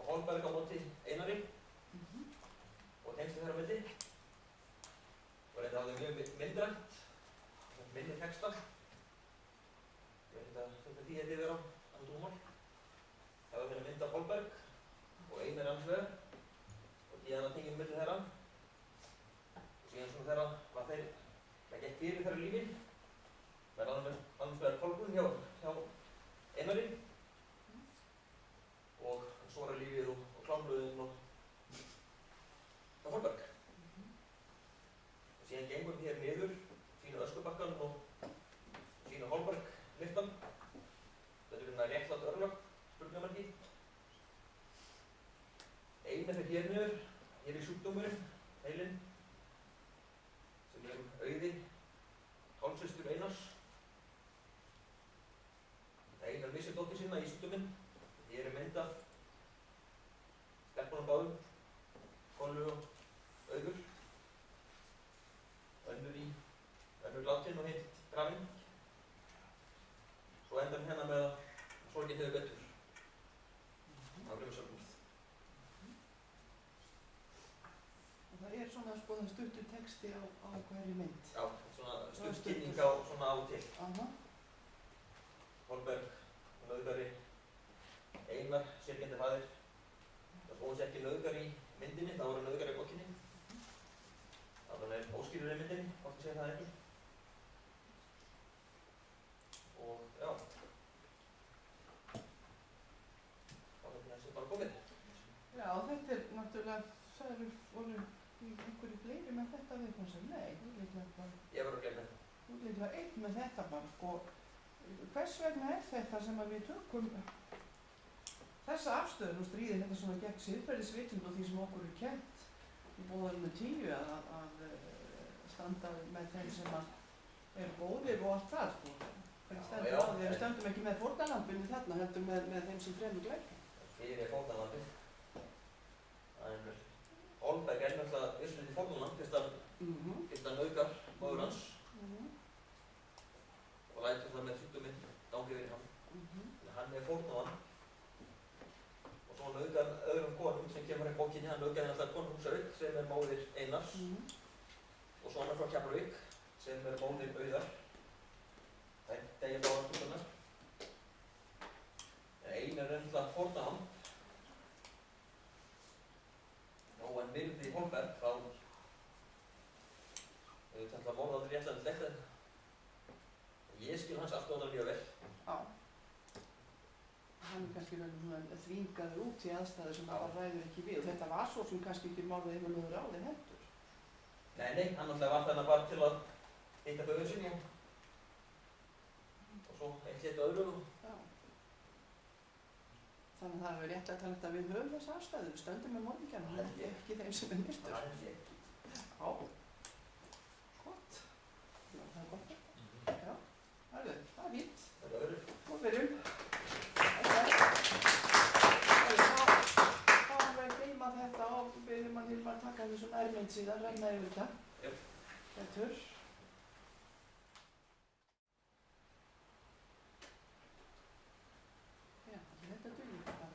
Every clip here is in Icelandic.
og Hólmberg á móti Einari og tengsli þeirra á milli. Og þetta hafði mjög myndrænt, minni texta. Ég veit ekki að þetta því heiti vera á tungumál. Það var hérna mynd af Hólmberg og Einar annars vegar og díðanatengin milli þeirra. Og síðan svona þeirra var þeir, það gekk fyrir þeirra lífi. Það er annars vegar Kolbrún hjá Einari og Svora lífið og klámblöðin og Hólmberg. Og síðan gengum við hér niður, sína Öskubakkann og sína Hólmberg liftan. Þetta er hérna réttlátt örlög, spurningamarki. Einar fer hér niður, hér er sjúkdómurinn, heilinn, sem er Auði, hálfsystur Einars. Einar missir dóttur sína í sjúkdóminn. Hér er mynd af stelpunum báðum, Kollu og Auður. Önnur látin og hitt grafinn. Svo endar hérna með að sorgin hefur betur. Það var sögumorð. Og það er svona skoðan stuttur texti á hverju mynd. Já, svona stutt kynning á svona af og til. Hólmberg, nauðgari, Einar, syrgjandi faðir. Það fóðs ekki nauðgari í myndinni, það voru nauðgari í bókinni. Þannig er óskýrur í myndinni, hvort ég segi það ekki. Og já, þá er þessi bara komið. Já, þetta er náttúrulega, það voru einhverju fleiri með þetta viðfangsefni. Nei, þú líklega bara... Ég var að gleyma þetta. Þú líklega einn með þetta bara, sko. Hvers vegna er þetta sem að við tökum þessa afstöðu og stríðir þetta svona gegn siðferðisvitund og því sem okkur er kennt í boðorðinu 10 að standa með þeim sem eru góðir og allt það, sko. Hvernig stendur á því að við stöndum ekki með fórnarlambinu þarna, heldur með þeim sem fremur glæpi? Fyrir fórnarlambið. Hólmberg er náttúrulega vissulega fórnarlamb fyrst hann nauðgar móður hans og lætur það með sjúkdóminn gangi yfir hann. Hann er fórnarlamb og svo nauðgar öðrum konum sem kemur í bókinni. Hann nauðgar náttúrulega konu Húsavík sem er móðir Einars og svo annar frá Keflavík sem er móðir Auðar. Það er degja báðar stúlkurnar. Einar er náttúrulega fórnarlamb. Og en virði Hólmberg þá hefur þetta morðaður réttlætilegt en ég skil hans afstöðunar mjög vel. Já. Hann er kannski þvingaður út í aðstæður sem það ræður ekki við og þetta var svo sem kannski ekki málið yfir lögur á þeim heldur. Nei, hann náttúrulega var þarna bara til að hitta föður sinni og svo eitt lit öðru. Já. Þannig að það er réttlætilegt að við höfum þessa aðstæður, við stöndum með morðingjanum, ekki þeim sem er myrtur. Það held ég. Já. Gott. Já, það er gott þetta. Já, það er fínt. Það er öðru. Og byrjum. Þá erum við að gleyma þetta og byrjum að Hilmar taka þessu nærmynd síðan, renna yfir þetta. Jöp. Betur. Já, þetta dugir bara.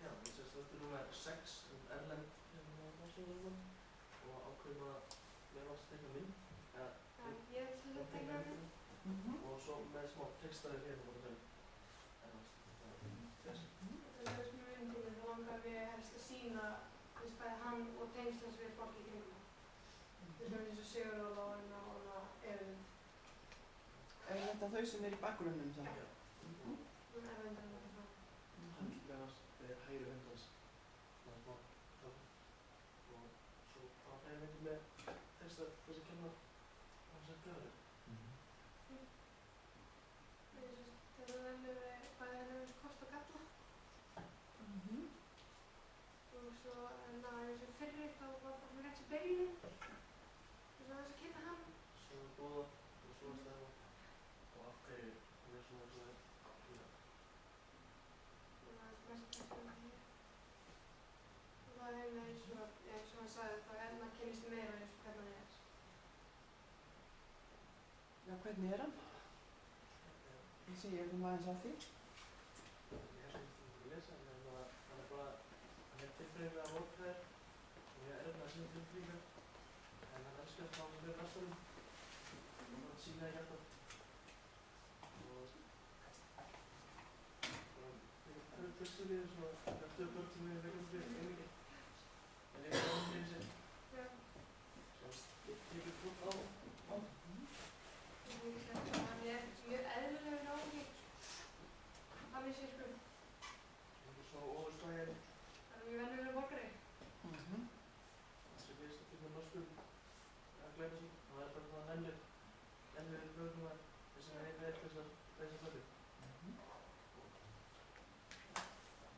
Já, þetta er númer 6 erlend náttúrulega og ákveðum að mér varst teikna mynd. Já, ég er til að teikna mynd. Og svo með smá textaði fyrir það er Það er sem myndinni, þá langar við helst að sýna bæði hann og tengslans við fólk í kringum hann. Til dæmis eins og Sigurður og Erlend. Er þetta þau sem er í bakgrunnum þá? Já. Erlend er það. Hann með hans hægri hönd hans svona smá og svo það er einhvern með texta þessi kemur hans eftir öðru. Þetta velur bæði hennar kost og galla. Og svo eins og fyrri þá var bara rétt sem byrjunin. Þess að kynna hann. Svo góða og svo stæða og af hverju hann er svona eins og það. Og það er mest persónulega hér. Og það er eins og hann sagði þá kynnist meira eins og hvernig hann er. Já, hvernig er hann? Ég sé ég aðeins að því. Ég hef ekki lesa, en hann er bara, hann er tilbreyðið af ókvæðir og ég er að sína tilbreyðingar, en hann elskar að ná með rastunum og hann sína í hjarta. Og það er tilsynið svona, eftir börn sem við veikum fyrir einingi, en ég er að fyrir sér. Svo ég tekið tótt á. Hann er mjög eðlilegur náungi. Hann er sér sko. Hann er svo óverstæðið. Hann er mjög venjulegur borgari. Það sem við stöndum með norskum að gleypa sig, það er bara það nennir lögum þess að einn veit þessar fötu.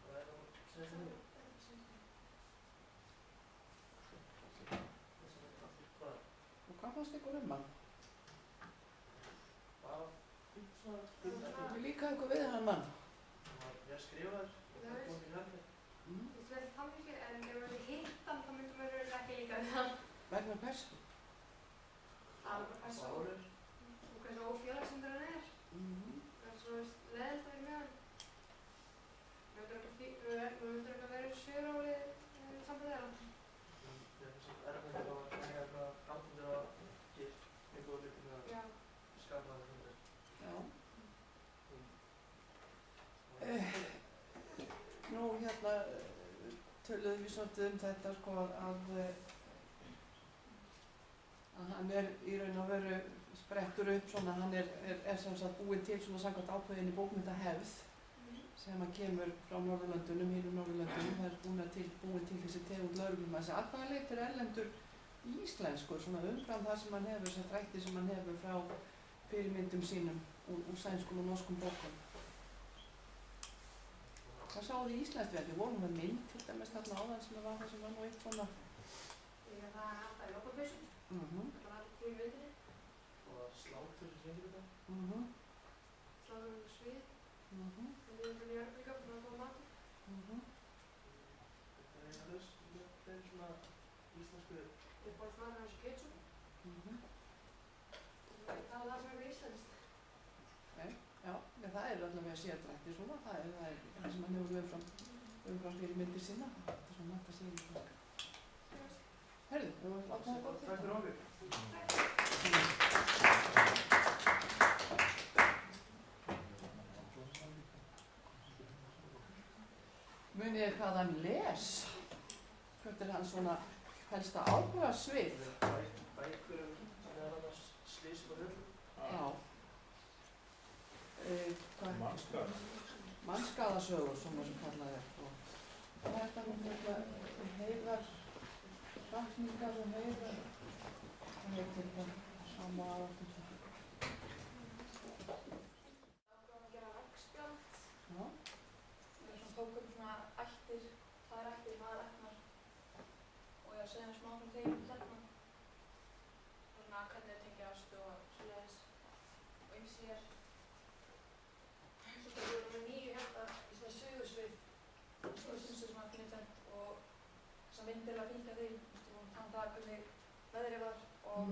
Það er að segja það niður. Þess að aftur hvað? Og hvað fannst ykkur hann? Bara fínt svona stund eftir. Ég líka eitthvað við hann mann. Ég er skrifaður og það er búin í hjarni. Þú veist það mikið, en ef við hitt hann, þá myndum við raunlega ekki líka við hann. Vegna persu. Alveg hversu Bárur. og hversu ófélagsendur hann er. Hversu leðilt að vera með hann. Við myndum ekki að vera í sjörálið samband þeirra. Ég er þess að erfið að það er framtíðir að gera mjög góða hluti með Já. að skapa það sem þetta. Já. Nú hérna töluðum við svolítið þetta sko að hann er í raun og veru sprettur upp svona, hann er sem sagt búinn til svona samkvæmt ákveðinni bókmyndahefð sem að kemur frá Norðurlöndunum, hinum Norðurlöndunum, það er búinn til þessi tegund lögreglumanns. Að hvaða leyti er erlendur íslenskur svona umfram það sem hann hefur, þessar þrætti sem hann hefur frá fyrirmyndum sínum úr sænskum og norskum bókum. Hvað sáðu þið íslenskt við? Við vorum með mynd til dæmis þarna áðan sem var það sem var nú eitt svona. Því að það er alltaf í lopapeysu. Það var alltaf í myndinni. Og slátur sem hengir þetta. Sláður um svið. Það er fyrir Jörgvíka, fyrir að fá matur. Þetta er eina hlust, þetta er svona íslensku. Ég er bara smaður hans í ketchup. Það var það sem er með íslenskt. Já, það er allavega sértrætti svona, það er það sem hann hefur umfram fyrir myndir sinna. Þetta er svona nætt að segja svona. Herðu, við varum alltaf að gott Takk fyrir okkur. Munið þið hvað hann les? Hvert er hans svona helsta áhugasvið? Bækur meðal annars slysum og höllum. Já. Mannskaðasögur, svona sem kallað er. Og þetta er heiðar, rakningar og heiðar. Það heitir þetta sama aðvartum það. Ákveðum að gera veggspjald. Já. Við tókum svona ættir, tvær ættir, maðurætnar og ég að segja smá frá þeim þarna. Svona hvernig þau tengjast og svoleiðis og ýmsir. Svo við vorum með 9 hérna í svona sögusvið sögusviðsins sem var kynntend og þessar myndir að fylgja þeim. Við vorum að tala hvernig veðrið var og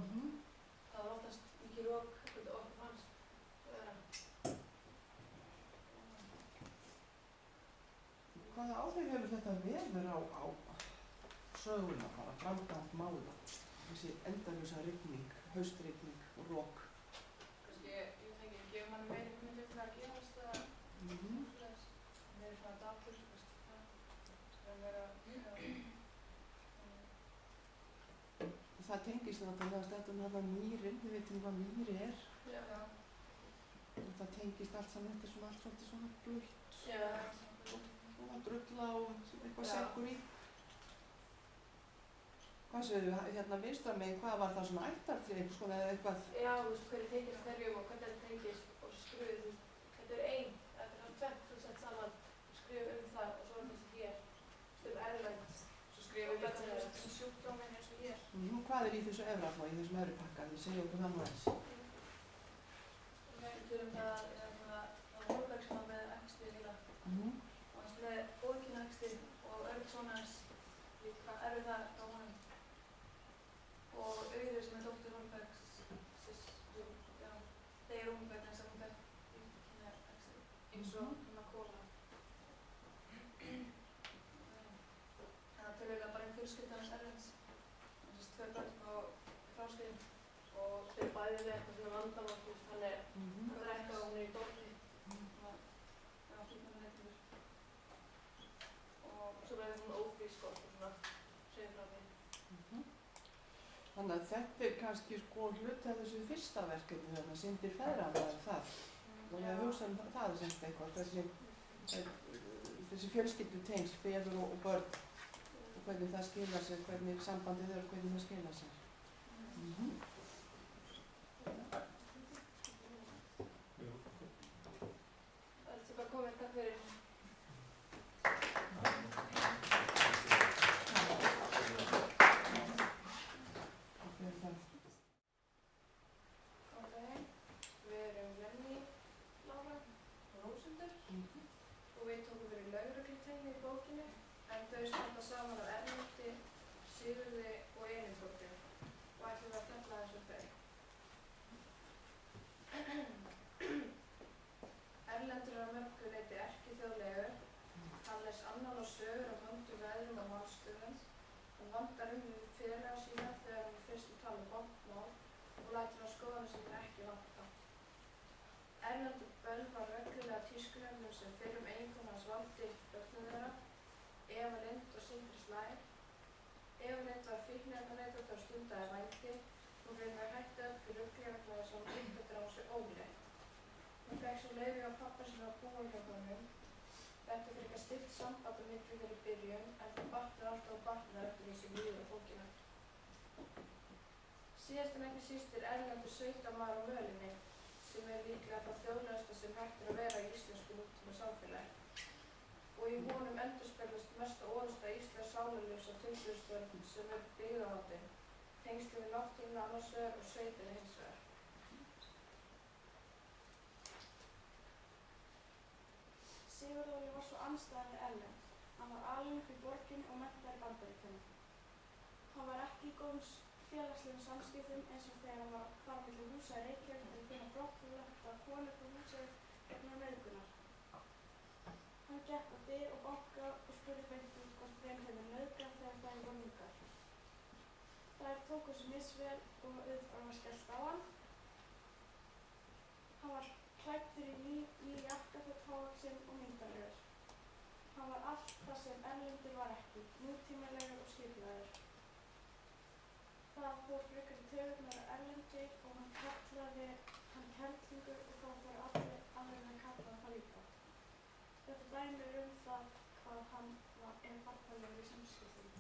það var oftast mikið rok, hvernig okkur fannst vera. Hvaða áhrif hefur þetta veður á söguna, bara framkvæmt mála? Þessi endalausa rigning, haustrigning og rok. Kannski, ég veit ekki, gefur manni meiri hugmyndir til að gerast eða svoleiðis. Meiri svona dagur, það er vera Það tengist náttúrulega stættum þarna mýrin, við veitum hvað mýri er. Já. Og það tengist allt saman, þetta er svona allt svolítið svona blöitt. Já. Svona drulla og eitthvað sekkur í. Hvað séu við hérna vinstra megin, hvað var það svona ættartrið einhvers konar eða eitthvað? Já, þú veist, hverju tengist hverjum og hvernig þetta tengist og svo skrifuð, þú veist, þetta er tvennt þú sett saman og skrifuð það og svo er þessi hér, erlend, svo skrifuð líka þú veist, sjúkdóminn eins og hér. Hvað er í þessu efraflói, í þessum öðru pakka? Þið segja okkur það nú eins. Við tölum það Hólberg sem var með æxli líka og hans með ókynna æxli og Örgssonas líka erfið það á honum og Auður sem er dóttir Hólbergs þeir Hólberg þess að hún fekk eins og hérna kóla. Það tölulega bara fjölskyldan hans Erlends. Þessi 2 börn og fráskriðin. Og þau bæði við eitthvað svona vandamál, þú veist, hann er að drekka og hún er í dóti. Já, fíkniefnaneytendur. Og svo verður hún ófrísk og svona segir frá því. Þannig að þetta er kannski sko hluti af þessu fyrsta verkefni þarna, Syndir feðranna er það. Og ég hugsa það er semst eitthvað, þessi fjölskyldutengsl, feður og börn og hvernig það skilar sér, hvernig sambandið er og hvernig það skilar sér. Það er bara komið, takk fyrir. Ok, við erum Jenny, Lára og Rósundur og við tókum fyrir lögregluteymi í bókinni en þau standa saman af Erlendi, Sigurði og Elínborgu og ætlum við að fjalla þessu þau. Erlendur er að mörgu leyti erkiþjóðlegur, hann les annan og sögur af vondum veðrum og málstöðum, hann vandar við félaga sína þegar hann fyrst að tala bókmál og lætur hann skoðanir sem ekki vanta. Erlendur bölvar reglulega tískuefnum sem fyrrum eiginkonu hans valdi börnum þeirra, Eva Lind og Sindri Snær. Eva Lind var fíkniefnaneytandi og stundaði vændi. Hún reyndi hætti öllu rugli vegna þess að hún uppgötur á sig ólétt. Hún fekk svo leyfi á pabba sem var búinn hjá honum. Þetta fyrir ekki stilt samband á milli þeirra í byrjun en það batnar alltaf og batnar eftir því sem líður á bókina. Síðast en ekki síst er Erlendur sveitamaður á mölinni sem er líklega það þjóðlegasta sem hægt er að vera í íslensku nútíma samfélagi. Og í honum endurspeglast mesta orðasta íslensk sálarlífs á 20. öld sem er byggðaháttin, tengsli við náttúruna annars vegar og sveitina hins vegar. Sigurður var svo andstæðan við Erlend. Hann var alinn upp í borginni og menntaður í Bandaríkjunum. Hann var ekki í góðum félagslegum samskiptum eins og þegar hann var að fara milli húsa í Reykjavík til að finna brottflutta konur frá Húsavík vegna nauðgunar. Hann gekk á dyr og bankaði og spurði beint út hvort þeim hefði nauðgað þegar þær voru ungar. Þær tóku sig misvel og auðvitað var skellt á hann. Hann var klæddur í ný jakkaföt, hávaxinn og myndarlegur. Hann var allt það sem Erlendur var ekki, nútímalegur og skipulagður. Það fór frekar í taugarnar á Erlendi og hann kallaði hann kerlingu og það fóru allir aðrir að kalla það líka. Þetta dæmi það hvað hann er barnalegur í samskiptum.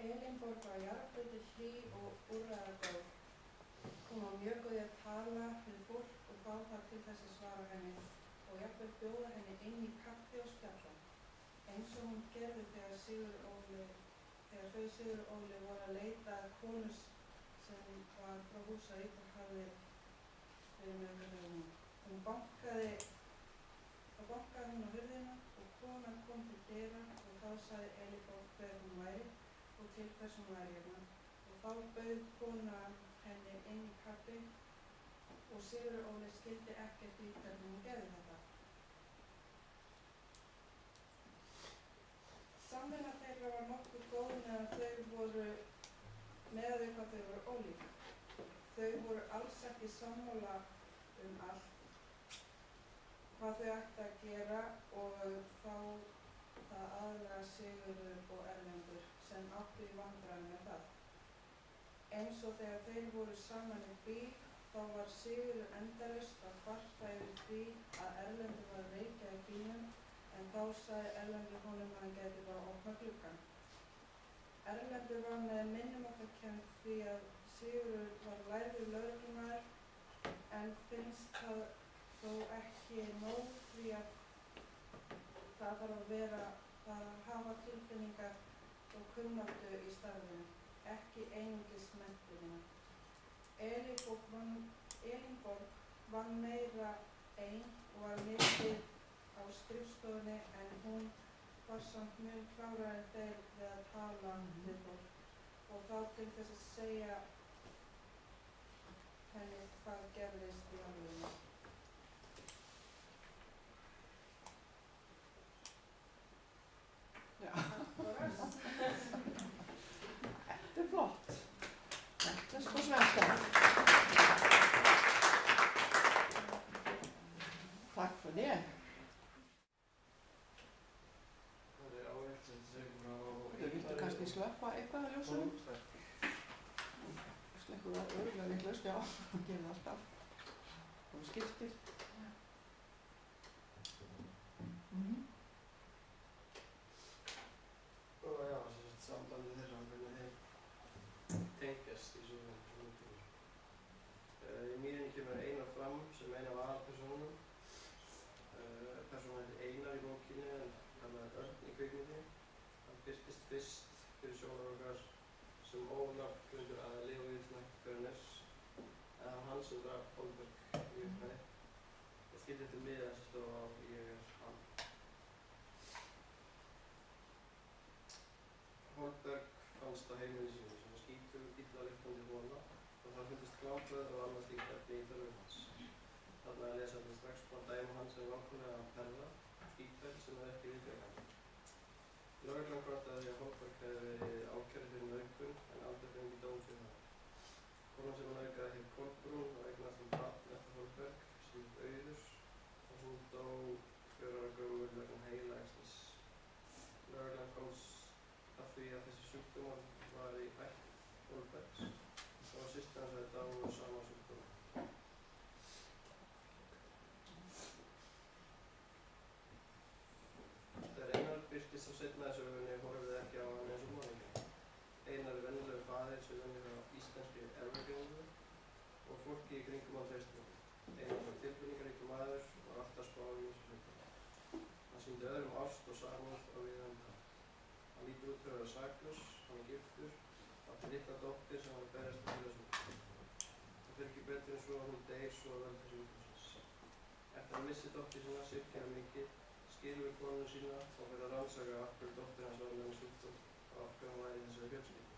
Elínborg var jarðbundin, hlý og úrræðagóð. Hún var mjög góð í að tala við fólk og fá það til þess að svara henni og jafnvel bjóða henni inn í kaffi og spjalla. Eins og hún gerði þegar þau Sigurður Óli voru að leita að konu sem var frá Húsavík og hafði verið með henni. Hún bankaði hún á hurðina og konan kom til dyra og þá sagði Elínborg hver hún væri og til hvers hún væri hérna. Og þá bauð konan henni inn í kaffi og Sigurður Óli skildi ekkert í hvernig hún gerði þetta. Samvinna þeirra var nokkuð góð meðan þau voru ólík. Þau voru alls ekki sammála allt hvað þau ættu að gera og þá það aðalega Sigurður og Erlendur sem áttu í vandræðum með það. Eins og þegar þeir voru saman í bíl þá var Sigurður endalaust að kvarta yfir því að Erlendur var að reykja í bílnum en þá sagði Erlendur honum að hann gæti bara að opna gluggann. Erlendur var með minnumáttarkennd því að Sigurður var lærður lögreglumaður en finnst það þó ekki nóg því að það þarf að hafa tilfinningar og kunnáttu í starfinu, ekki einungis menntunina. Elínborg vann meira ein og var mikið á skrifstofunni en hún var samt mjög klárari en þeir við að tala við fólk og þá til þess að segja henni hvað gerðist í alvörunni. Já. Þetta er flott. Þetta er sko svenska. Takk för det. Það er áhægt sem þetta segir frá Þú viltu kannski slökka eitthvað að ljósunum? Slekkur það örgulega vitlaust, já, það gerir það alltaf. Og skiptir. Og já, sambandið þeirra hvernig þeir tengjast í sögum og nútíma. Í mýrinni kemur Einar fram sem ein af aðalpersónunum. Persónan heitir Einar í bókinni en hann er Örn í kvikmyndinni. Hann birtist fyrst fyrir sjónar okkar sem ónafngreindur aðili og yfirnafn Björnes, en það var hann sem drap Hólmberg í upphafi. Og skildi þetta miða sem stóð á Ég er hann. Hólmberg fannst á heimili sínu sem var skítug, illa lyktandi hola og þar fundist glámböð og annað slíkt efni í tölvum hans. Þarna er lesandi strax búin að dæma hann sem nákvæmlega perða, skítverð sem er ekki viðbjörgandi. Lögreglan kvartaði því að Hólmberg hefði verið ákærður fyrir nauðgun en aldrei fengið dóm fyrir það. Konan sem hann nauðgaði hét Kolbrún og eignaðist hann barn eftir Hólmberg sem hét Auður og hún dó 4 ára gömul vegna heilaæxlis. Lögreglan komst að því að þessi sjúkdómar var í ætt Hólmbergs og systir hans hefði dáið úr sama sjúkdómi. Þegar Einar birtist á seinna í sögunni horfði ekki á hann eins og morðingja. Einar er venjulegur faðir sem vinnur hjá íslenskri erfðagreiningu og fólki í kringum hann treysti honum. Einar var tilfinningaríkur maður og var alltaf spáð í ýmsum hlutum. Hann sýndi öðrum ást og samúð og víðan dag. Hann lítur út fyrir að vera saklaus, hann er giftur, átti litla dóttir sem hann berjast með félagsmynd. Það fer ekki betur en svo að hún deyr svo að velta sig útláðsins. Eftir að missi dóttir sína syrgir hann mikið, skilur við konuna sína og fyrir að rannsaka af hverju dóttir hans var með henni sjúkdóm og af hverju hann væri í þessari fjölskyldu.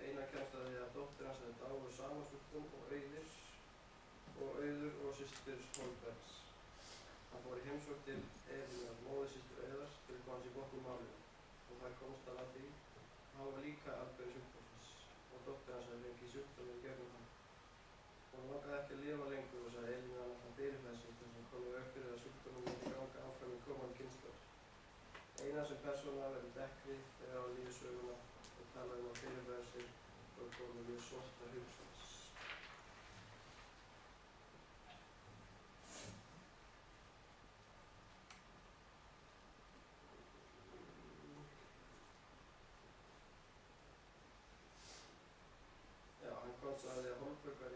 Einar kemst að því að dóttir hans hefði dáið úr sama sjúkdóm og Auður og systir Hólmbergs. Hann fór í heimsókn til Elínar, móðursystur Auðars, til að komast í botn í málinu og það komst hann að því að hann var líka arfberi sjúkdómsins og dóttir hans hefði fengið sjúkdóminn í gegnum hann. Hún langaði ekki að lifa lengur og sagði Elín að hann fyrirfæði sig þess að hann kom í veg fyrir að sjúkdóminn myndi ganga áfram í komandi kynslóðir. Einar sem persóna verður dekkri þegar hann líður söguna og talaði að fyrirfæði sig og komið við svarta hugsunns. Hann komst að því að Hólmberg var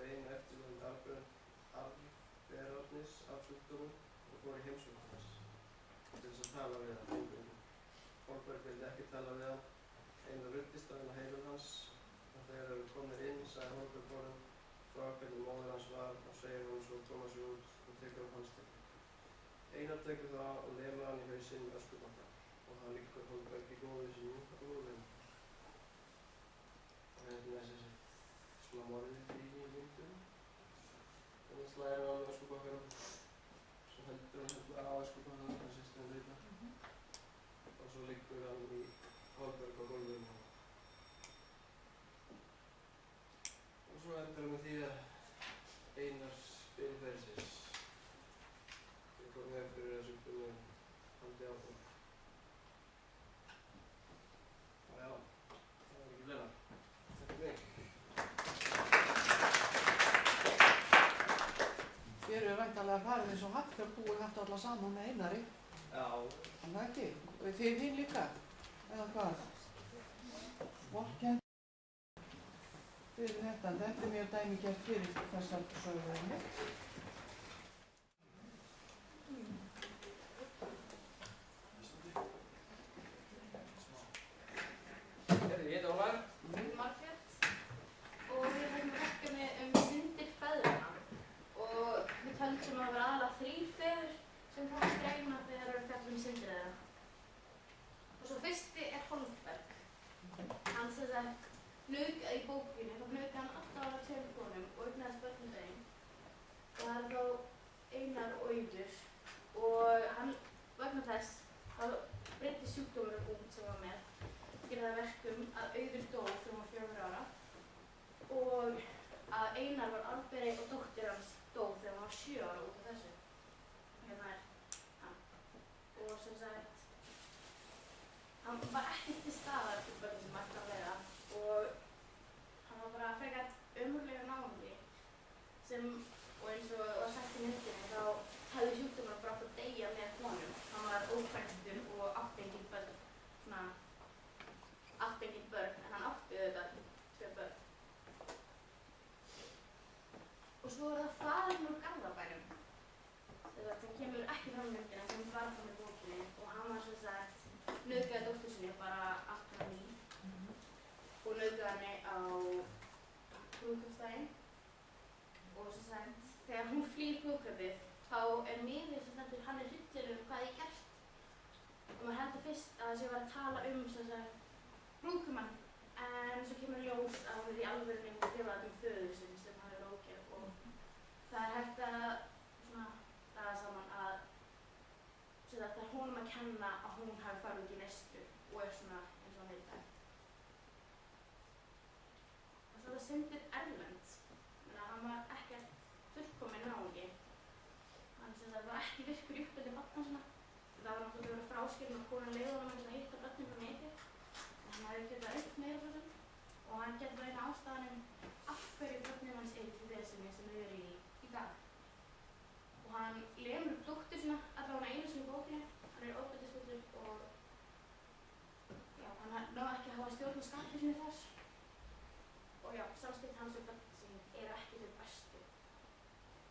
einu eftirlifandi arfberarnis af sjúkdómum og fór í heimsókn hans til þess að tala við hann. Hólmberg vildi ekki tala við hann. Einar ruddist á hennar heilum hans og þegar þeir eru komnir inn sagði Hólmberg honum frá hvernig móðir hans var og segir hún svo koma sig út og tekur hann handstækning. Einar tekur það og lemur hann í hausinn með öskubakka og það liggur Hólmberg í góðu sínu og úrleim. Það er þessi svona morðið í myndum. Þannig slæðir hann alveg öskubakkanum. Svo heldur hann á öskubakkanum þannig að systir hann líka. Og svo liggur hann í Hólmberg á gólfinu. Og svo endur hann með því að Einars fyrirfæri sig. Þeir komið upp fyrir þessu sjúkdómi haldi áfram. Og já, það var ekki fleira. Þér eru væntanlega farið eins og hatt þegar búið haft alla saman með Einari. Já. En það ekki. Og þið hinn líka? Eða hvað? Vorkennd fyrir þetta. Þetta er mjög dæmigert fyrir þessar sögur. Ég heiti Ómar. Margrét og við erum verkefni syndir feðranna og við töldum að vera aðalega 3 feður sem komast greina þegar við fjallum syndir þeirra. Og svo fyrsti er Hólmberg nauðgað í bókinni, þá nauðgað hann alltaf að 2 konum og eignaðist börn með þeim. Og það er þá Einar og Auður. Og hann, vegna þess, þá breytti sjúkdómurinn út sem var með. Gerði það verkum að Auður dó þegar hún var 4 ára. Og að Einar var arfberi og dóttir hans dó þegar hún var 7 ára út af þessu. Hérna er hann. Og sem sagt, hann var ekkert til staðar fyrir börnin sem ætti að vera og hann var bara frekar ömurlegur náungi sem, og eins og var sagt í myndinni, þá hefði sjúkdómurinn bara átt að deyja með honum. Hann var ókvæntur og átti engin börn, en hann átti auðvitað 2 börn. Og svo er það faðirinn úr Garðabænum, sem kemur ekki fram í myndinni, sem kemur bara fram í bókinni og hann var sem sagt nauðgaði dóttur sinni bara allt frá ný og nauðgaði henni á brúðkaupsdaginn og sem sagt þegar hún flýr brúðkaupið þá er miðið sem stendur hann er hryllilegur hvað ég gert og maður heldur fyrst að það sé að tala sem sagt brúðkaupann en svo kemur ljós að hún er í alvörunni og gefur föður sinn sem hann er ógeð og það er hægt að svona draga saman að það er honum að kenna að hún hafi farið út í neyslu og er svona eins og hann er í dag. Og svo það syndir Erlend, þannig að hann var ekkert fullkominn náungi. Hann var ekki virkur í uppeldi barna sinna. Það var náttúrulega verið fráskilinn og konan leyfði honum að hitta börnin frá mikið. En hann hefði getað upp meira frá þeim og hann getur eina ástæðanum af hverju börnin hans er í vesinni sem þau eru í dag. Og hann lemur upp dóttur sína allavega einu sinni í bókinni. Hann er ofbeldisfullur og já, hann náði ekki að hafa stjórn á skapinu sínu þess. Og já, samskipti hans við börn sín eru ekki til bestu.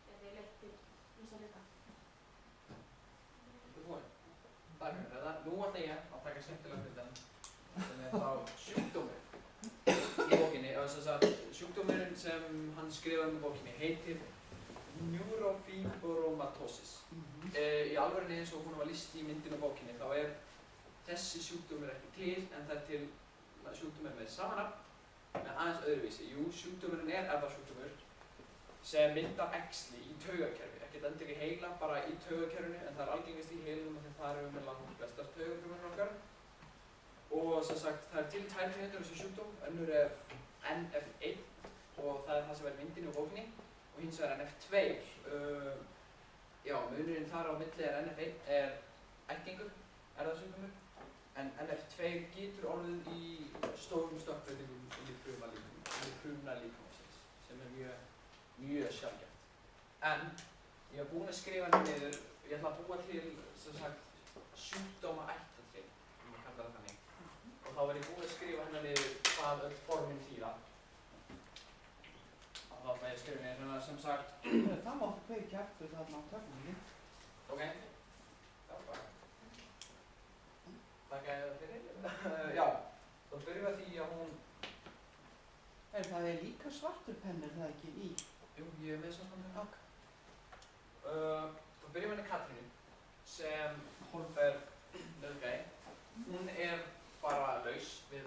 Þetta er leitt til ýmsa hluta. Þú búinn? Takk fyrir þetta. Nú ætla ég að taka skemmtilega hlutan sem er þá sjúkdómur í bókinni. Og þess að sjúkdómurinn sem hann skrifaði í bókinni heitir neurofibromatosis. Í alvörunni eins og hún var lýst í myndinu og bókinni þá er þessi sjúkdómur ekki til en það er til sjúkdómur með sama nafn en aðeins öðruvísi. Jú, sjúkdómurinn er erfðasjúkdómur sem myndar æxli í taugakerfi, ekkert endilega í heila, bara í taugakerfinu en það er algengast í heilinum af því það eru með langt flestar taugafrumur okkar. Og sem sagt, það er til 2 tegundir þessu sjúkdóm, önnur er NF1 og það er það sem er myndinu og bókinni og hins vegar NF2. Já, munurinn þar á milli er NF1 er ættgengur, erfðasjúkdómur, en NF2 getur orðið í stórum stökkbreytingum í frumna líkamsins, sem er mjög sjaldgæft. En ég var búinn að skrifa henni niður, ég ætla að búa til sem sagt sjúkdóma ættartré, sem ég kalla það þannig, og þá var ég búinn að skrifa henni niður hvað öll formin þýða. Þá ætla ég að skrifa niður hérna sem sagt. Það máttu kveikja aftur þarna á töfninni. Ok, það var bara. Takk að það fyrir. Já, þá byrjum við að því að hún. Það er líka svartur pennur það ekki í? Jú, ég er með svartan pennur. Ok. Þá byrjum við henni Katrínu sem Hólmberg nauðgaði. Hún er bara laus við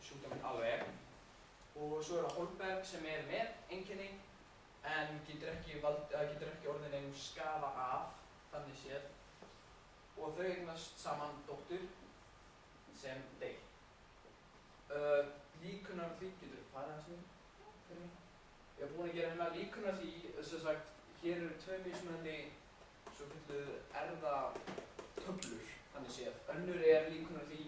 sjúkdóminn alveg. Og svo er það Hólmberg sem er með einkenni en getur ekki orðið neinum skaða af, þannig séð. Og þau eignast saman dóttur sem deyr. Líkunar því, getur þú farið aðeins niður fyrir mig? Ég hef búinn að gera hérna líkunar því, sem sagt, hér eru 2 mismunandi svo kalluð erfðatöflur, þannig séð. Önnur er líkunar því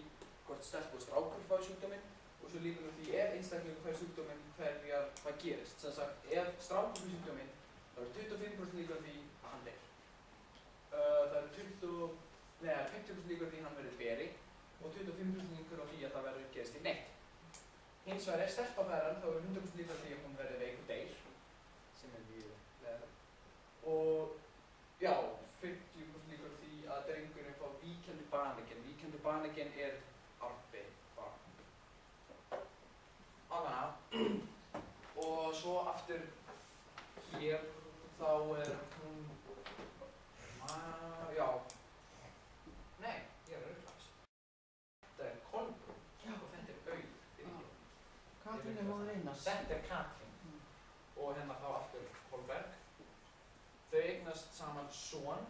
hvort stelpa og strákur fá sjúkdóminn og svo líkunar því ef einstaklingur fær sjúkdóminn hvað gerist. Sem sagt, ef strákur fær sjúkdóminn þá er 25% líkunar því að hann deyr. Það eru 20% líkunar því að hann verður beri og 25% líkunar því að það verður gerist í neitt. Hins vegar ef stelpa fær hann þá er 100% líkunar því að hún verður veik og deyr, sem er mjög leðilegt. Og já, 50% líkunar því að drengurinn fá víkjandi baneigen. Víkjandi baneigen er arfberi barn. Alveg. Og svo aftur hér þá er hún já. Nei, ég er ruglaður. Þetta er Kolbrún og þetta er Auður. Katrín Jónas. Þetta er Katrín og hérna þá aftur Holberg. Þau eignast saman son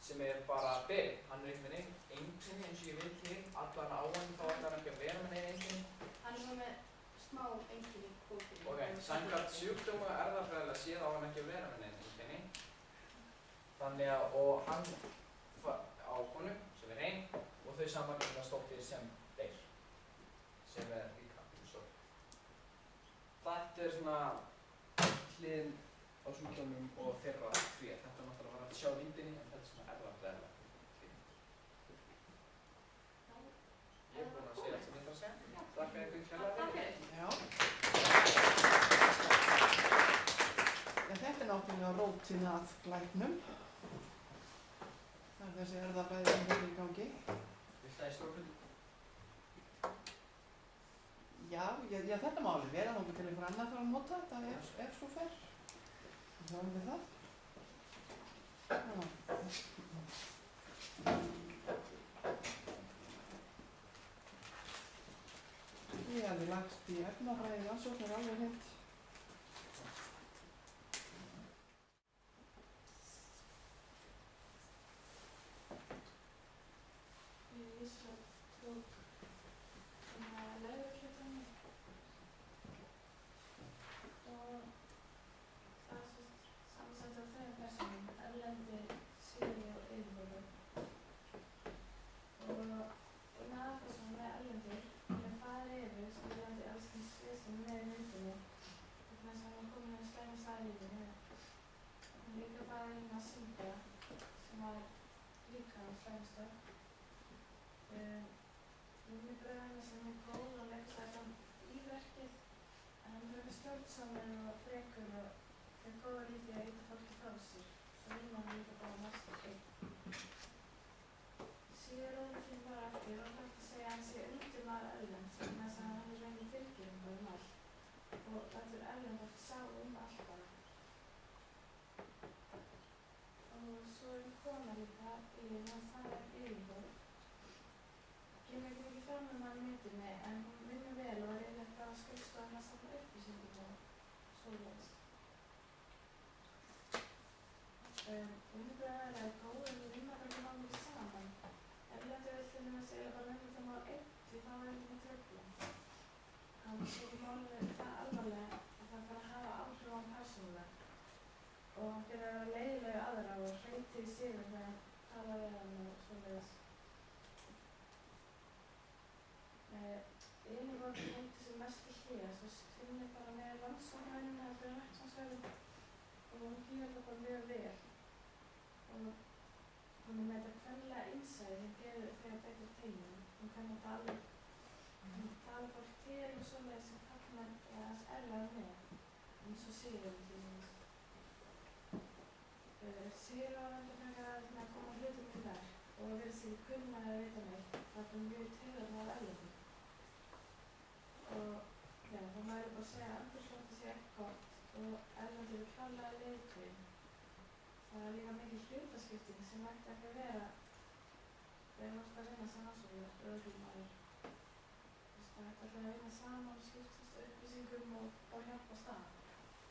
sem bara Berit. Hann einhvern veginn einkenni eins og ég vil til. Allan á hann þá ætlar hann ekki að vera með neinn einkenni. Hann er svona með smá einkenni í kvótinu. Ok, samkvæmt sjúkdóma erfðafræðilega séð á hann ekki að vera með neinn einkenni. Þannig að, og hann á konu sem ein og þau saman eignast dóttir sem deyr. Sem líka sorg. Þetta er svona hliðin á sjúkdómum og þeirra tré. Þetta er náttúrulega bara að sjá myndinni en þetta er svona erfðafræðilega hliðin. Ég er búinn að segja allt sem ég þarf að segja. Þakka ykkur kærlega fyrir. Já. Þetta er náttúrulega rótin að glæpnum. Það er þessi erfðafræði sem er í gangi. Vilt það í stórkvöldu? Já, þetta má alveg vera þangað til einhver annar þarf að nota þetta ef svo fer. Þá erum við það. Ég hefði lagst í efnafræði rannsóknir alveg hreint.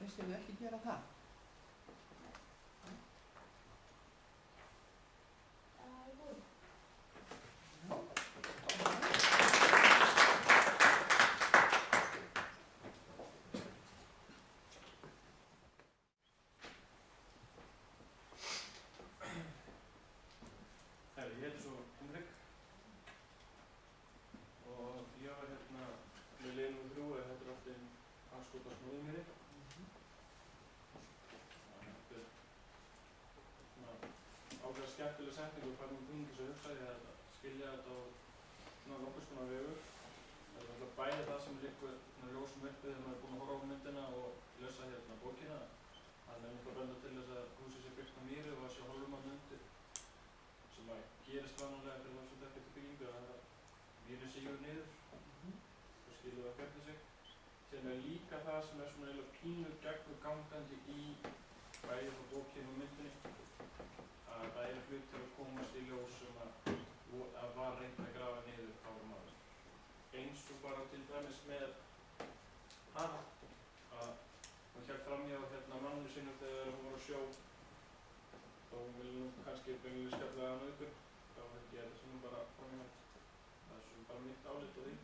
Finnst þér ekki gera það? Ég heiti svo Henrik og ég var með lið nr. 3 eða þetta er alltaf einn anskotast móðumýri. Þetta er svona ákveða skemmtileg setning og fær mér þess að hugsa. Ég hef að skilja þetta á svona nokkuð svona vegur. Það er alltaf bæði það sem liggur ljósum uppi þegar maður er búinn að horfa á myndina og lesa bókina. Það er náttúrulega benda til þess að húsið sé byggt á mýri og að sé hólfum undir. Sem að gerist vanalega fyrir þá sem þetta eftir byggingu að mýrin sígur niður og skilur það hvernig sig. Sem er líka það sem er svona eiginlega pínu gegnumgangandi í bæði frá bókinu og myndinni. Að það eru hlutir að komast í ljós sem að var reynt að grafa niður árum áður. Eins og bara til dæmis með Harald og vil nú kannski beinlega skella hann aukur, þá held ég að þetta sé nú bara framhjálp. Það er svo bara mitt álit á því.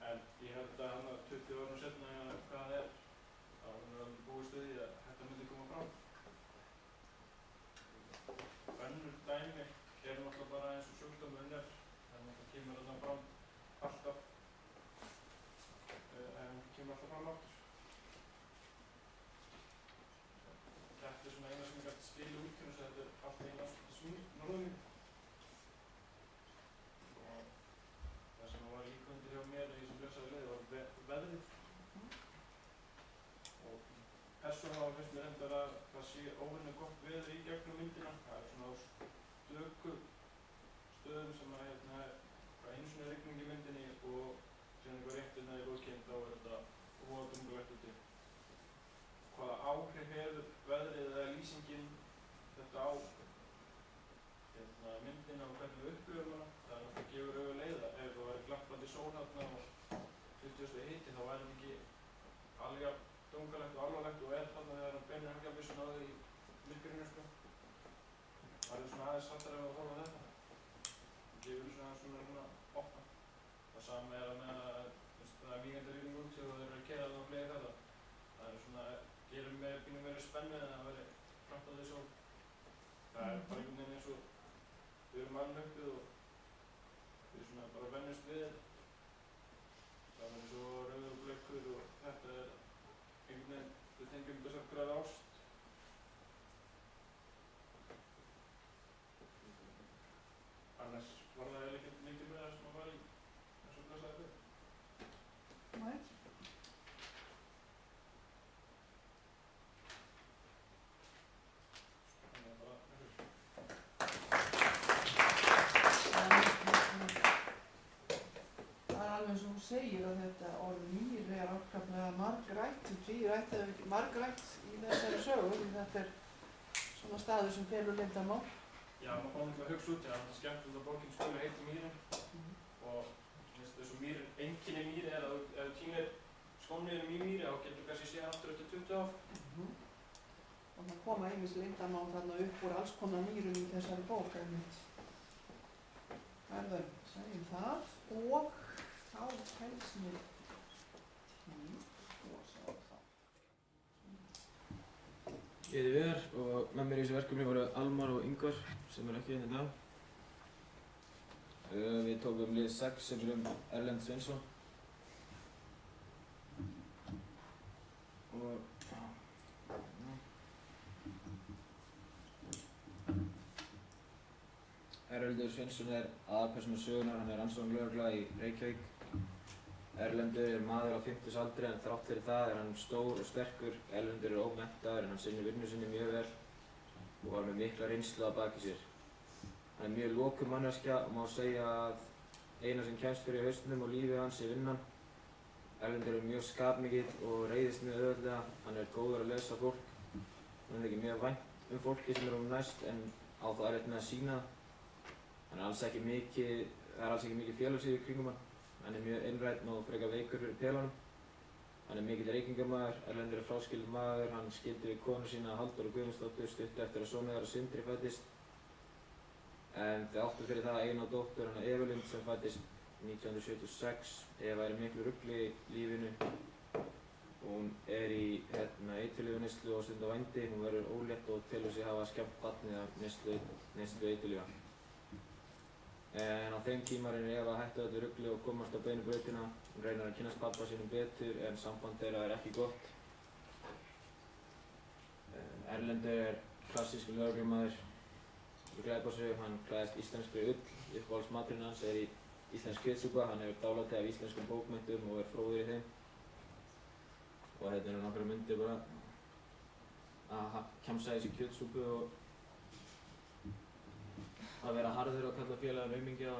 En ég held að hann 20 árum setna hvað það er, þá er hann búist við því að þetta myndi koma fram. Önnur dæmi er náttúrulega bara eins og sjúkdómurinn er, þannig að kemur þarna fram alltaf, kemur alltaf fram aftur. Þetta er svona eina sem ég gæti skilja út til þess að þetta er allt eina smýr norðunni. Og það sem var líka undir hjá mér í þessum blessaði leiði var veðrið. Og persónulega finnst mér reyndar að það sé óvenju gott veður í gegnum myndina. Það er svona á stöku stöðum sem að einu svona rigning í myndinni og síðan eitthvað rétt í lokin, þá er þetta óaðdungulegt úti. Hvaða áhrif hefur veðrið eða lýsingin þetta á myndina og hvernig við upplifum hana? Það er náttúrulega gefur auga leiða. Ef það væri glampandi sól þarna og 20 stiga hiti, þá væri þetta ekki alveg dungalegt og alvarlegt og er þarna þegar hann beinir haglabyssun á þau í myrkrinu, sko. Það er svona aðeins sattara ef að horfa á þetta. Það gefur svona opna. Það sama er að það er víkjandi rigning úti og þeir eru að keyra þarna á fleiri þetta. Það er svona gerir pínu meiri spennu en það væri framtt á því sól. Það er bara einhvern veginn eins og við erum alveg uppið og við svona bara venjumst við þetta. Það er eins og rauður og bleikur og þetta er einhvern veginn, við tengjum þessar græða ást. Annars var það eiginlega ekkert mikið með það sem að var í þessu blessaði við. Nei. Segir að þetta orð mýr er ákaflega margrætt, margrætt í þessari sögu, því þetta er svona staður sem felur leyndarmál. Já, maður fór náttúrulega að hugsa út í það, það er skemmtilegt að bókin skuli heiti Mýrin og þessu mýrin, einkenni mýri er að ef þú týnir skóniðinum í mýri þá getur þú kannski séð aftur eftir 20 ár. Og það koma einmitt leyndarmál þarna upp úr alls konar mýrum í þessari bók einmitt. Verður, segjum það og þá helst mér tíð og sjá þá. Ég heiti Viðar og með mér í þessu verkefni voru Almar og Ingvar sem eru ekki hérna í dag. Við tókum lið 6 sem er Erlend Sveinsson. Og Erlendur Sveinsson er aðalpersóna sögunnar, hann er rannsóknarlögregla í Reykjavík. Erlendur er maður á 50s aldri en þrátt fyrir það er hann stór og sterkur. Erlendur er ómenntaður en hann sinnir vinnu sinni mjög vel og var með mikla reynslu að baki sér. Hann er mjög lokuð manneskja og má segja að eina sem kemst fyrir hausnum og lífið hans er vinnan. Erlendur er mjög skapmikill og reiðist mjög auðveldlega. Hann er góður að lesa fólk. Hann er ekki mjög vænt fólki sem er honum næst en á það erfitt með að sýna það. Hann er alls ekki mikið félagslíf í kringum hann. Hann er mjög einrænn og frekar veikur fyrir pelanum. Hann er mikill reykingarmaður. Erlendur er fráskilinn maður. Hann skildi við konu sína Halldóru Guðmundsdóttur stuttu eftir að sonur þeirra Sindri fæddist. En þau áttu fyrir það eina dóttur, hana Evelyn, sem fæddist 1976. Eva er í miklu rugli í lífinu. Hún er í eiturlyfjaneyslu og stundar vændi. Hún verður ólétt og telur sig hafa skemmt barnið af neyslu eiturlyfja. En á þeim tíma reynir Eva að hætta öllu rugli og komast á beinu brautina. Hún reynir að kynnast pabba sínum betur en samband þeirra er ekki gott. Erlendur er klassískur lögreglumaður í glæpasögu. Hann klæðist íslenskri ull. Uppáhaldsmaturinn hans er í íslensk kjötsúpa. Hann hefur dálæti af íslenskum bókmenntum og er fróður í þeim. Og þetta eru nokkrar myndir bara að kjamsa í þessi kjötsúpu og að vera harður og kalla félaga naumingja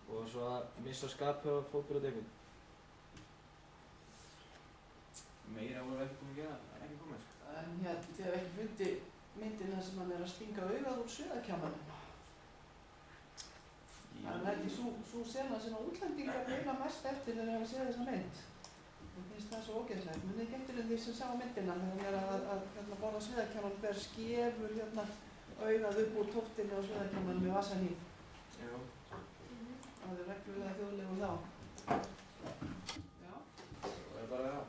og svo að missa skapið og fótbrjóta einhvern. Meira voru ekki komið að gera, það er ekki komið. En þið hef ekki fundið myndina sem hann er að stinga augað úr suðakjamanum. Það er ekki svo sena sem að útlendingar reyna mest eftir þegar þeir hafa séð þessa mynd. Mér finnst það svo ógeðslegt. Munið þið eftir því sem sá myndina þegar hann er að borða sviðakjánan ber skefur augað upp úr tóftinni á sviðakjánanum með vasahníf. Já. Það er reglulega þjóðlegur þá. Já. Það er bara það.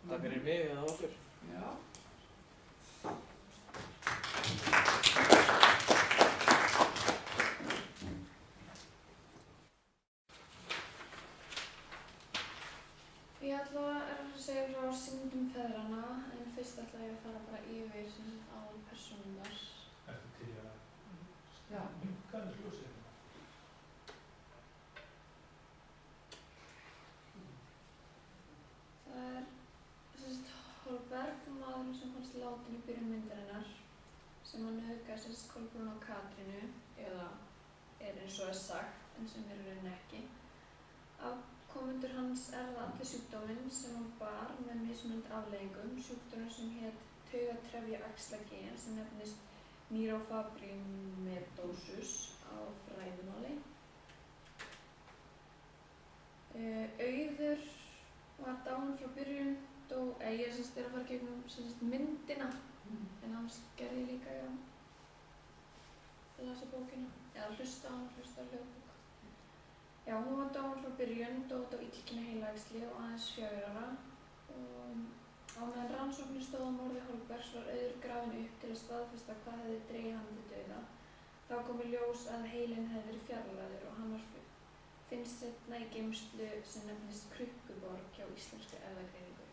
Takk fyrir mig eða okkur. Já. Ég ætla að segja frá syndum feðranna, en fyrst ætla ég að fara bara yfir aðalpersónurnar. Ertu til í að Já. minnka þess ljósið? Það er Holberg, maðurinn sem fannst látin í byrjun myndarinnar, sem að nauðga Kolbrúnu og Katrínu, eða er eins og sagt, en sem er í rauninni ekki. Afkomendur hans erfðu allir sjúkdóminn sem hann bar með mismunandi afleiðingum, sjúkdómur sem hét taugatrefjaæxlagen sem nefnist neurofibromatosis á fræðimáli. Auður var dáinn frá byrjun, ég er að fara gegnum myndina, en hann gerði líka að lasa bókina, eða hlusta á hljóðbók. Já, hún var dáin frá byrjun, dó út af illkynja heilaæxli og aðeins 4 ára. Á meðan rannsóknir stóð á morði Holbergs var Auður grafinn upp til að staðfesta hvað hefði dregið hann til dauða. Þá kom í ljós að heilinn hefði verið fjarlægður og hann finnst seinna í geymslu sem nefnist Krukkuborg hjá Íslenskri erfðagreiningu.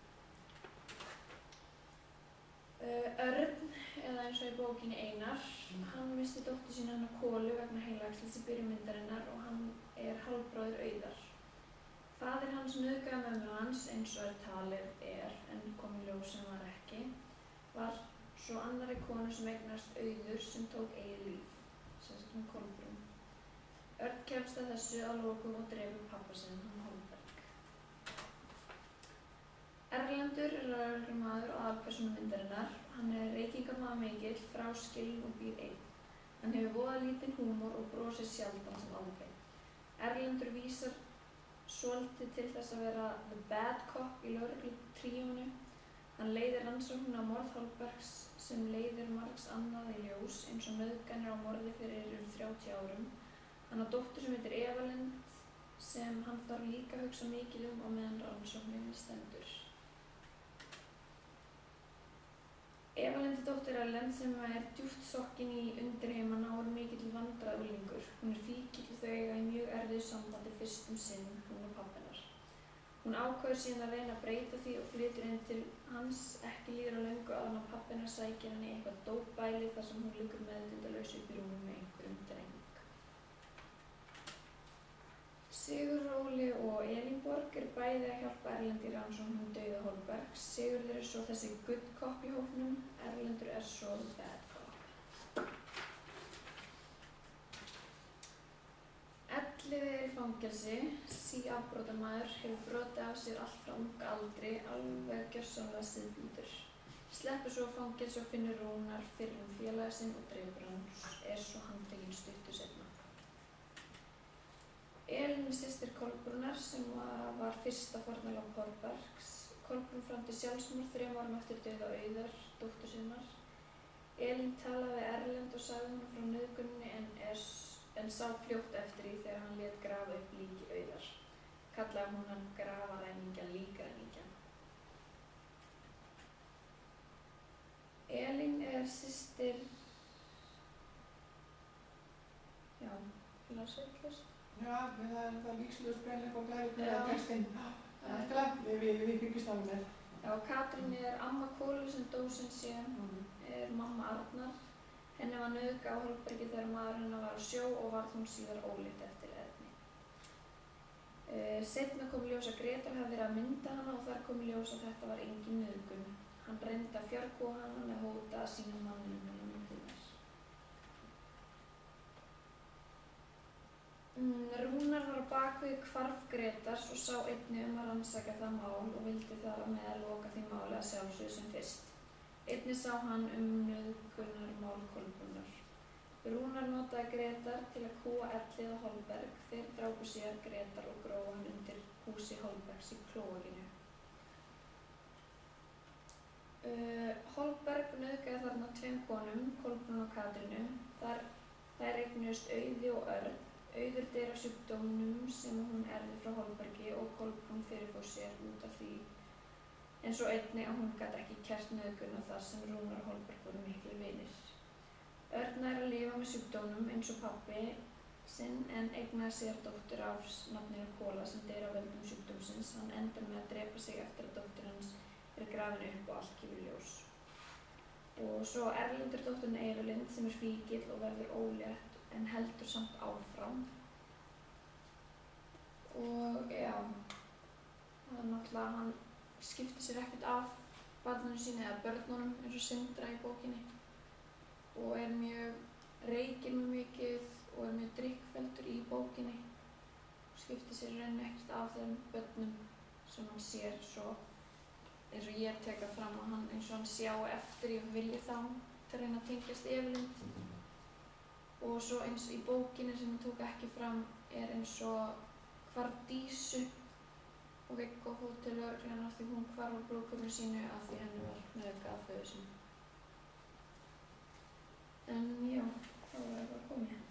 Örn, eða eins og í bókinni Einar, hann missti dóttur sína hana Kolu vegna heilaæxlis í byrjun myndarinnar og hann er hálfbróðir Auðar. Faðir hans nauðgaði mömmu hans, eins og talið en kom í ljós sem var ekki, var svo annarri konu sem eignast Auður sem tók eigið líf, sem sagt Kolbrún. Örn kemst að þessu að lokum og drepur pabba sinn, hann Holberg. Erlendur er lögreglumaður og aðalpersóna myndarinnar. Hann er reykingarmaður fráskilinn og býr einn. Hann hefur voða lítinn húmor og brosir sjaldan sem aldrei. Erlendur vísar svolítið til þess að vera the bad cop í lögreglutríónu. Hann leiðir rannsóknina á morð Holbergs sem leiðir margs annað í ljós eins og nauðganir á morði fyrir 30 árum. Hann á dóttur sem heitir Evalind sem hann þarf líka að hugsa mikið á meðan rannsókninni stendur. Evalind er dóttir Erlend sem er djúpt sokkin í undirheimana og er mikill vandræðaunglingur. Hún er fíkill og þau eiga í mjög erfiðu sambandi fyrst sinn, hún og pabbi hennar. Hún ákveður síðan að reyna að breyta því og flytur inn til hans. Ekki líður á löngu áður en pabbi hennar sækir henni í eitthvað dópbæli þar sem hún liggur meðvitundarlaus upp í rúmi með einhverjum dreng. Sigurróli og Elínborg eru bæði að hjálpa Erlendi í rannsóknum dauða Holbergs. Sigurður er svo þessi good cop í hópnum, Erlendur er svo bad cop. Elliði er í fangelsi, síafbrotamaður, hefur brotið af sér allt frá unga aldri, alveg gjörsamlega siðblindur. Sleppur svo á fangelsi og finnur Rúnar fyrir félaga sinn og drepur hann, er svo handtekinn stuttu seinna. Elín er systir Kolbrúnar sem var fyrsta fórnarlamb Holbergs. Kolbrún framdi sjálfsmorð 3 árum eftir dauða Auðar, dóttur sinnar. Elín talaði við Erlend og sagði honum frá nauðguninni en sá fljótt eftir því þegar hann lét grafa upp líki Auðar. Kallaði hún hann grafaræningjan líkræningjan. Elín er systir... Já, Lars Eitlust. Já, það er líkslust breyðleik og glæðið með textinn. Við fylgjumst alveg með. Já, Katrín er amma Kólu sem dó sinn síðan, er mamma Arnar. Henni var nauðgað á Holbergi þegar maður hennar var á sjó og varð hún síðar ólétt eftir Erni. Seinna kom í ljós að Grétar hafði verið að mynda hana og þar kom í ljós að þetta var engin nauðgun. Hann reyndi að fjargóa hana með hóta að sýna manninum hennar myndirnar. Rúnar var á bakvið hvarf Grétars og sá einnig að rannsaka það mál og vildi þar á meðal loka því máli að sjálfsögðu sem fyrst. Einnig sá hann nauðgunarmál Kolbrúnar. Rúnar notaði Grétar til að kúga Ellið og Holberg. Þeir drápu síðar Grétar og grófu hann undir húsi Holbergs í Klóakinu. Holberg nauðgaði þarna 2 konum, Kolbrúnu og Katrínu. Þær eignuðust Auði og Örn. Auður deyr af sjúkdómnum sem hún erfði frá Holbergi og Kolbrún fyrirfór sér út af því, en svo einnig að hún gat ekki kært nauðguna þar sem Rúnar og Holberg voru miklir vinir. Örn nær að lifa með sjúkdómnum eins og pabbi sinn en eignaði sér dóttur af nafninu Kola sem deyr af völdum sjúkdómsins. Hann endar með að drepa sig eftir að dóttir hans grafin upp og allt kemur í ljós. Og svo Erlendur dótturinn Eivalind sem fíkill og verður ólétt en heldur samt áfram. Og já, það náttúrulega hann skiptir sér ekkert af barninu sínu eða börnunum eins og Sindra í bókinni og reykir mjög mikið og mjög drykkfelldur í bókinni og skiptir sér rauninni ekkert af þeim börnum sem hann sér svo eins og ég tek það fram að hann eins og hann sjá eftir ég vilji þá til að reyna að tengjast Eivalind. Og svo eins í bókinni sem ég tók ekki fram eins og hvarf Dísu og Viggo fór til lögreglunnar því hún hvarf á brúðkaupinu sínu af því henni var nauðgað af föður sínum. En já, þá var eitthvað komið.